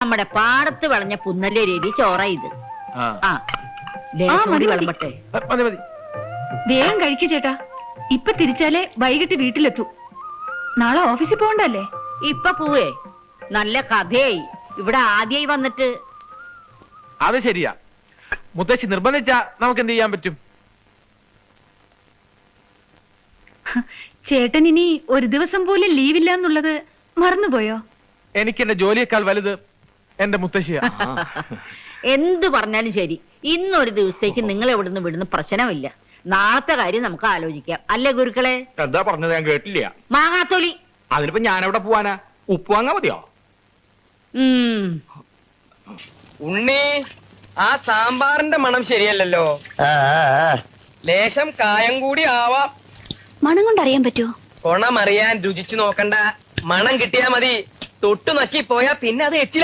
നമ്മുടെ പാടത്ത് വിളഞ്ഞ പുന്നല്ലേ രീതി ചോറ ഇത്. വിളമ്പട്ടെ. വേഗം കഴിക്കു ചേട്ടാ, ഇപ്പൊ തിരിച്ചാലേ വൈകിട്ട് വീട്ടിലെത്തൂ. നാളെ ഓഫീസിൽ പോകണ്ടല്ലേ? ഇപ്പൊ പോവേ, നല്ല കഥയായി. ഇവിടെ ആദ്യമായി വന്നിട്ട്. അത് ശരിയാ, മുത്തശ്ശി നിർബന്ധിച്ചാ നമുക്ക് എന്ത് ചെയ്യാൻ പറ്റും? ചേട്ടൻ ഇനി ഒരു ദിവസം പോലും ലീവില്ല എന്നുള്ളത് മറന്നുപോയോ? എനിക്ക് എന്റെ ജോലിയേക്കാൾ വലുത് എന്റെ മുത്തശ്ശിയാ. എന്ത് പറഞ്ഞാലും ശരി, ഇന്നൊരു ദിവസത്തേക്ക് നിങ്ങൾ എവിടുന്ന് വിടുന്ന പ്രശ്നമില്ല. നാളത്തെ കാര്യം നമുക്ക് ആലോചിക്കാം, അല്ലേ ഗുരുക്കളെ? എന്താ പറഞ്ഞത്? ഞാൻ കേട്ടില്ല. മാങ്ങാത്തൊലി. അതിനിപ്പോ ഞാൻ എവിടെ പോവാനാ? ഉപ്പ് വാങ്ങാ മതിയോ? ഉണ്ണി, ആ സാമ്പാറിന്റെ മണം ശരിയല്ലല്ലോ. ലേശം കായം കൂടി ആവാം. മണം കൊണ്ട് അറിയാൻ പറ്റുമോ? കൊണമറിയാൻ രുചിച്ചു നോക്കണ്ട, മണം കിട്ടിയാ മതി. തൊട്ടു നക്കി പോയാ പിന്നെ അത് എച്ചില.